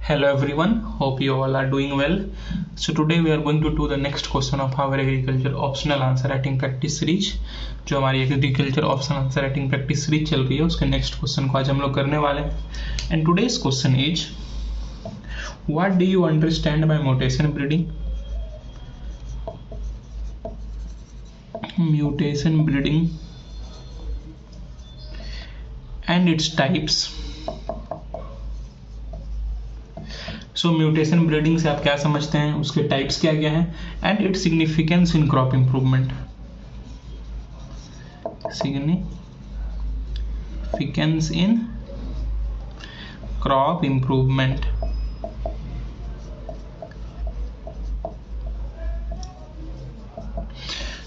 Hello everyone, hope you all are doing well. So today we are going to do the next question of our agriculture optional answer writing practice series. जो हमारी agriculture optional answer writing practice series चल रही है उसके next question को आज हम लोग करने वाले हैं. And today's question is what do you understand by mutation breeding. Mutation breeding and its types. So mutation breeding से आप क्या समझते हैं, उसके टाइप्स क्या क्या हैं, and its significance in crop improvement. Significance in crop improvement.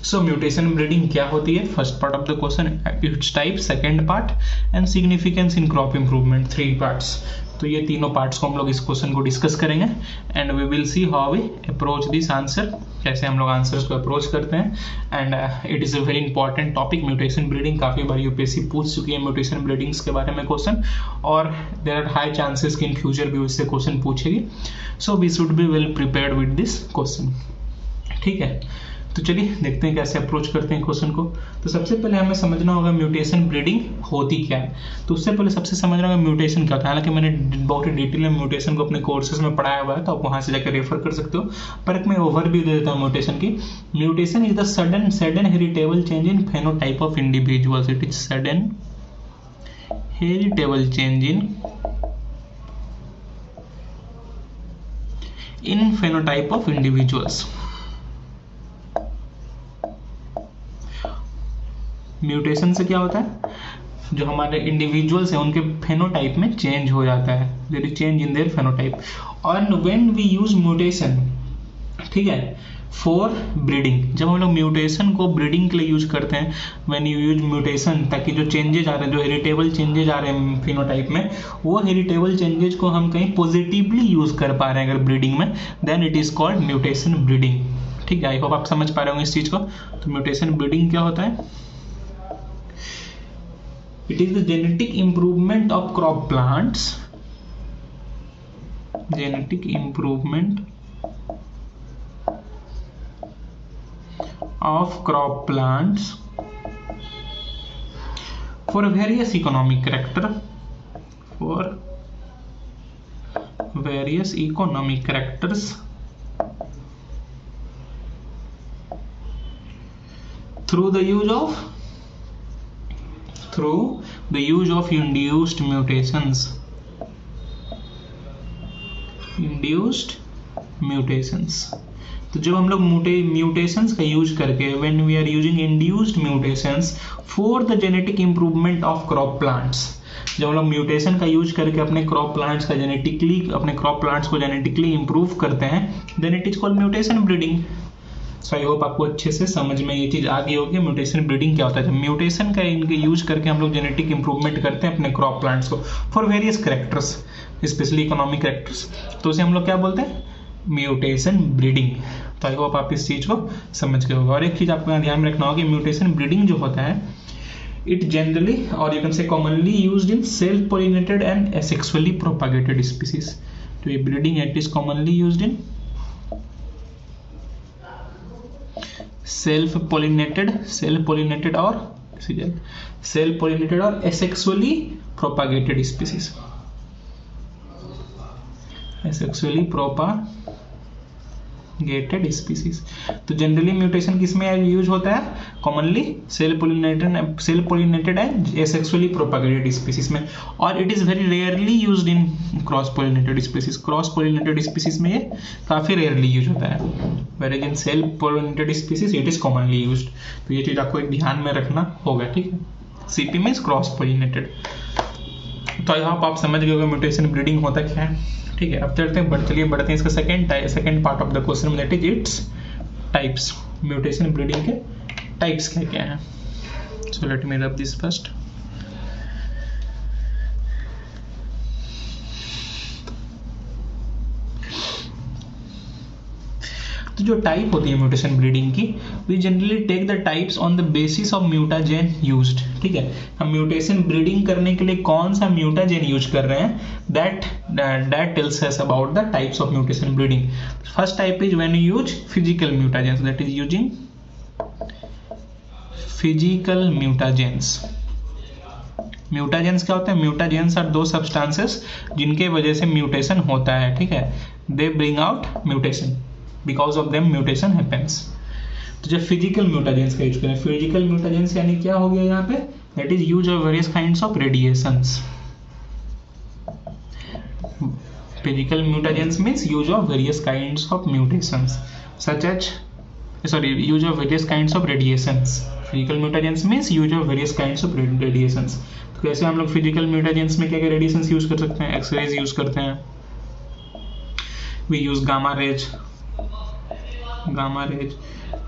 So mutation breeding क्या होती है, first part of the question, it's type, second part and significance in crop improvement, 3 parts. तो ये तीनों पार्ट्स को हम लोग इस क्वेश्चन को डिस्कस करेंगे and we will see how we approach this answer, कैसे हम लोग आंसर्स को अप्रोच करते हैं. And it is a very important topic. Mutation breeding काफ़ी बार यूपीएससी पूछ चुकी है म्यूटेशन ब्रीडिंग्स के बारे में क्वेश्चन, और देयर आर हाई चांसेस कि इन फ्यूचर भी उससे क्वेश्चन पूछेगी. So we should be well prepared with this question. ठीक है, तो चलिए देखते हैं कैसे अप्रोच करते हैं क्वेश्चन को. तो सबसे पहले हमें समझना होगा म्यूटेशन ब्रीडिंग होती क्या है. तो उससे पहले सबसे समझना होगा म्यूटेशन क्या होता है. हालांकि मैंने बहुत ही डिटेल में म्यूटेशन को अपने कोर्सेज में पढ़ाया हुआ है, तो आप वहां से जाकर रेफर कर सकते हो, पर एक मैं ओवरव्यू दे देता हूँ म्यूटेशन की. Mutation is the sudden heritable change in phenotype of individuals. It is sudden heritable change in phenotype of individuals. Mutation से क्या होता है, जो हमारे इंडिविजुअल्स हैं उनके फेनोटाइप में चेंज हो जाता है, there is change in their phenotype. और व्हेन वी यूज म्यूटेशन, ठीक है, फॉर ब्रीडिंग, जब हम लोग म्यूटेशन को ब्रीडिंग के लिए यूज करते हैं, व्हेन यू यूज म्यूटेशन, ताकि जो चेंजेज आ रहे हैं, जो हेरिटेबल चेंजेज आ रहे हैं फिनोटाइप में, वो हेरिटेबल चेंजेज को हम कहीं पॉजिटिवली यूज कर पा रहे हैं अगर ब्रीडिंग में, then it is called mutation breeding. ठीक है, आई होप आप समझ पा रहे होंगे इस चीज को. तो म्यूटेशन ब्रीडिंग क्या होता है, it is the genetic improvement of crop plants, genetic improvement of crop plants for various economic character, for various economic characters through the use of induced mutations. तो जब हम लोग म्यूटेशंस का यूज करके, when we are using induced mutations for the genetic improvement of crop plants, जब हम लोग mutation का यूज करके अपने क्रॉप प्लांट्स को जेनेटिकली इंप्रूव करते हैं, then it is called mutation breeding. So I hope आपको अच्छे से समझ में ये चीज आ गई होगी म्यूटेशन ब्रीडिंग क्या होता है. जब म्यूटेशन का इनके यूज करके हम लोग जेनेटिक इंप्रूवमेंट करते हैं अपने क्रॉप प्लांट्स को for various characters, specially economic characters, तो उसे हम लोग क्या बोलते हैं, म्यूटेशन ब्रीडिंग. तो आई होप आप इस चीज को समझ गए होगे. और एक चीज आपको ध्यान में रखना होगा कि म्यूटेशन ब्रीडिंग जो होता है, इट जनरली और you can say commonly used in self pollinated and asexually propagated species. तो ये breeding it is commonly used in self pollinated और एसेक्सुअली प्रोपागेटेड स्पीसीज. तो जनरली म्यूटेशन किसमें यूज होता है, commonly self pollinated and asexually propagated species में, और it is very rarely used in cross pollinated species. Cross pollinated species में ये काफी रेयरली यूज होता है, whereas in self pollinated species it is commonly used. तो ये चीज आपको एक ध्यान में रखना होगा. ठीक है, CP में क्रॉस पोलिनेटेड. तो यहाँ आप समझ गए होगा म्यूटेशन ब्रीडिंग होता क्या है. ठीक है, अब बढ़ते हैं इसका second part of the question, that is its types. Mutation breeding के टाइप्स क्या क्या हैं. So let me rub this first. तो जो टाइप होती है म्यूटेशन ब्रीडिंग की, we generally take the types on the basis of mutagen used. ठीक है, हम म्यूटेशन ब्रीडिंग करने के लिए कौन सा म्यूटाजेन यूज कर रहे हैं, that tells us about the types of mutation breeding. First type is when you use physical mutagens, that is using physical mutagens. Mutagens क्या होता है? म्यूटाजेंस आर दो सब्सटेंसेस जिनके वजह से म्यूटेशन होता है। ठीक है, they bring out mutation, because of them mutation happens. तो जब फिजिकल म्यूटाजेंस का यूज करें, फिजिकल म्यूटाजेंस यानी क्या हो गया यहाँ पे, that is use of various kinds of radiations. Physical mutagens means use of various kinds of mutations such as use of various kinds of radiations. Physical mutagens means use of various kinds of radiations. तो कैसे हम लोग physical mutagens में क्या क्या radiations use कर सकते हैं? एक्सरेज यूज करते हैं, we use gamma rays,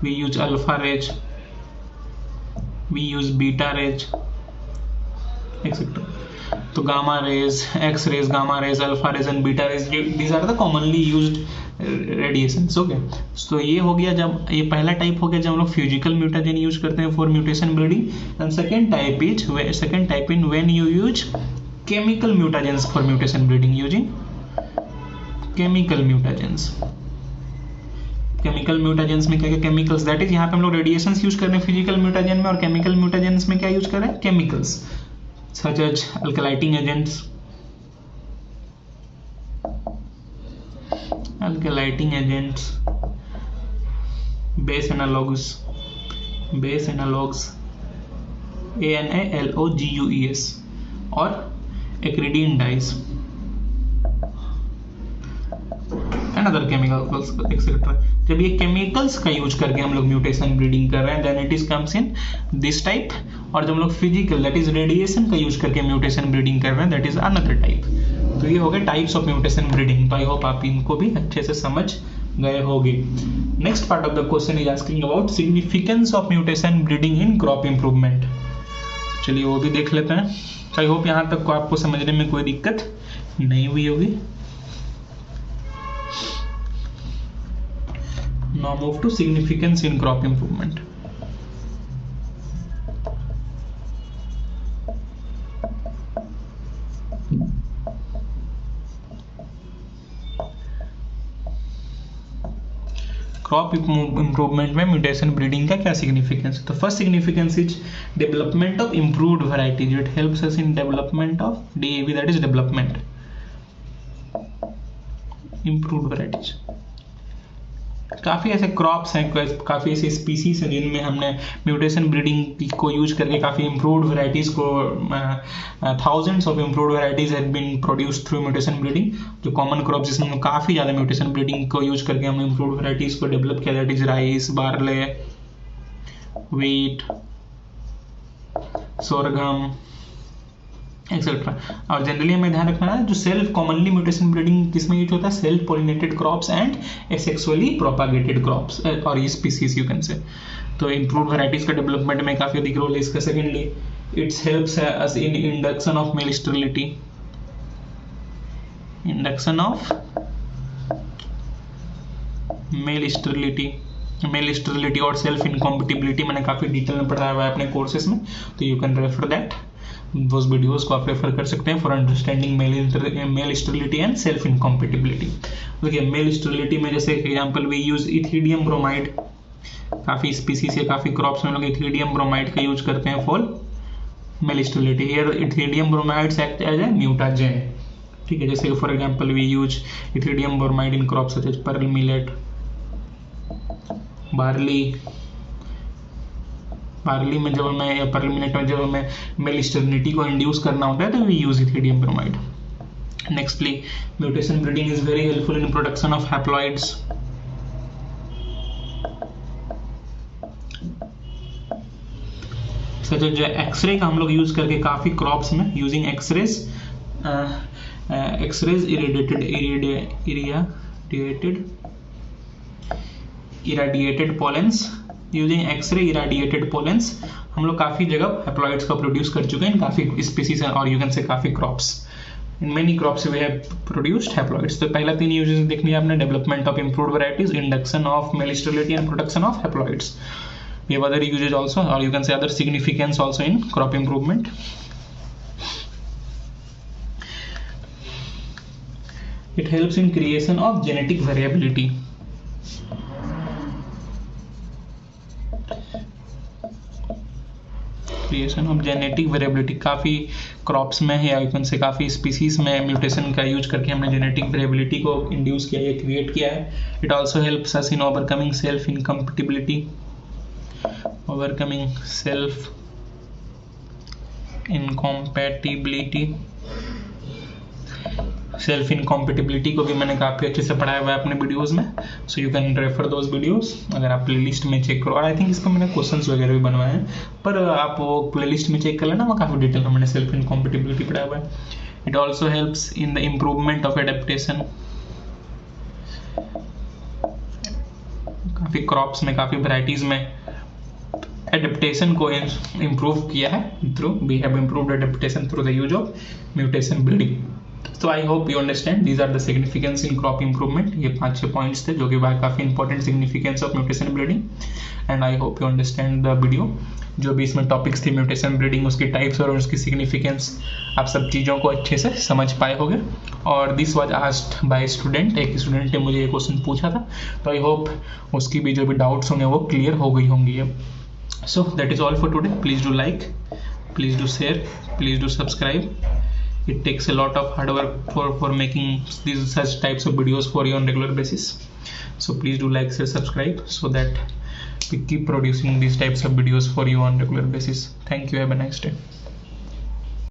we use alpha rays, we use beta rays etcetera. तो gamma rays, X rays, gamma rays, alpha rays and beta rays, these are the commonly used radiations. Okay, तो ये हो गया, जब ये पहला type हो गया जब हम लोग फिजिकल म्यूटाजेन यूज करते हैं for mutation breeding. And second type in when you use chemical mutagens for mutation breeding, using chemical mutagens. Chemical mutagens में क्या क्या केमिकल्स, दैट इज यहाँ पे हम लोग रेडिएशंस यूज कर रहे हैं फिजिकल म्यूटाजेन में, और केमिकल म्यूटाजेंस में क्या यूज कर रहे हैं? Chemicals such as alkylating agents, base analogues, ANALOGUES, और acridine dyes and other chemicals etc. जब ये केमिकल्स का यूज करके हम लोग म्यूटेशन ब्रीडिंग कर रहे हैं, then it is comes in this type. और जब हम लोग फिजिकल दैट इज रेडिएशन का यूज करके म्यूटेशन ब्रीडिंग कर रहे हैं, दैट इज अनदर टाइप। तो ये हो गए टाइप्स ऑफ म्यूटेशन ब्रीडिंग। तो आई होप आप इनको भी अच्छे से समझ गए होंगे। Next part of the question is asking about significance of mutation breeding in crop improvement. चलिए वो भी देख लेते हैं। तो आई होप यहाँ तक को आपको समझने में कोई दिक्कत नहीं हुई होगी। Now move to significance in crop improvement. Crop improvement में म्यूटेशन ब्रीडिंग का क्या सिग्निफिकेंस है? तो first significance is development of improved varieties. It helps us in development of DAV, that is development improved varieties. काफ़ी ऐसे crops हैं, काफ़ी ऐसे स्पीसीज हैं जिनमें हमने म्यूटेशन ब्रीडिंग को यूज करके काफ़ी इम्प्रूव्ड वैराइटीज़ को, thousands of improved varieties have been produced through mutation breeding. जो कॉमन क्रॉप्स जिसमें काफ़ी ज़्यादा म्यूटेशन ब्रीडिंग को यूज करके हमने इम्प्रूव्ड वैराइटीज़ को डेवलप किया, that is rice, barley, wheat, sorghum etcetera. और जनरली हमें ध्यान रखना है जो सेल्फ कॉमनली म्यूटेशन ब्रीडिंग किसमें यूज होता है? Self pollinated crops and asexually propagated crops और ये स्पीसीज यू कैन से। तो इम्प्रूव्ड वैराइटीज का डेवलपमेंट में काफी अधिक रोल है इसका। Secondly it's helps us in induction of male sterility और सेल्फ इनकॉम्पिटिबिलिटी मैंने काफी डिटेल में पढ़ाया हुआ है अपने कोर्सेज में, तो you can refer that, those videos को आप रेफर कर सकते हैं for understanding male sterility and self incompatibility. देखिए मेल स्टेरिलिटी में जैसे example we use ethidium bromide, काफी स्पीसीज है, काफी क्रॉप्स में लोग इथिडियम ब्रोमाइड का यूज करते हैं for male sterility. Here ethidium bromides act as a mutagen. ठीक है, जैसे for example we use ethidium bromide in crops such as pearl millet, barley में जब हमें पर्ल मिलेट में जब हमें मेल स्टेरिलिटी को इंड्यूस करना होता है तो we use ethidium bromide. Nextly mutation breeding is very helpful in production of haploids. Such जो एक्सरे का हम लोग यूज करके काफी क्रॉप्स में using X rays irradiated pollens, using X ray irradiated pollens हम लोग काफी जगह हैप्लॉइड्स का प्रोड्यूस कर चुके हैं, काफी स्पीसीज और यू कैन से काफी crops. In many crops we have produced haploids. तो पहला 3 uses देखनी है आपने, development of improved varieties, induction of male sterility and production of haploids. We have other uses also, or you can say other significance also in crop improvement. It helps in creation of genetic variability. Creation of genetic variability, काफ़ी crops में है, या से काफ़ी species में mutation का use करके हमने जेनेटिक वेरिएबिलिटी को इंड्यूस किया है, क्रिएट किया है. It also helps us in overcoming self incompatibility, overcoming self इनकॉम्पैटिबिलिटी. Self incompatibility को भी मैंने काफ़ी अच्छे से पढ़ाया हुआ है अपने वीडियोस में, so you can refer those videos. अगर आप प्लेलिस्ट में चेक करो, और आई थिंक इस पर मैंने क्वेश्चंस वगैरह भी बनवाए हैं, पर आप वो प्लेलिस्ट में चेक कर लेना, वो काफ़ी डिटेल में मैंने सेल्फ इनकॉम्पेटिबिलिटी पढ़ाया हुआ है. It also helps in the improvement of adaptation. काफ़ी क्रॉप्स में, काफ़ी वैराइटीज में एडेप्टेशन को इम्प्रूव किया है through, we have improved adaptation through the use of mutation breeding. So I hope you understand these are the significance in crop improvement. ये 5-6 points थे जो कि काफ़ी important significance of mutation breeding, and I hope you understand the video. जो भी इसमें topics थे mutation breeding, उसकी टाइप्स और उसकी सिग्निफिकेंस, आप सब चीज़ों को अच्छे से समझ पाए होंगे. और this was asked by student, एक स्टूडेंट ने मुझे ये क्वेश्चन पूछा था, तो आई होप उसकी भी जो भी डाउट्स होंगे वो क्लियर हो गई होंगी अब. So that is all for today. Please do like, please do share, please do subscribe. It takes a lot of hard work for making these such types of videos for you on regular basis. So please do like, share, subscribe, so that we keep producing these types of videos for you on regular basis. Thank you. Have a nice day.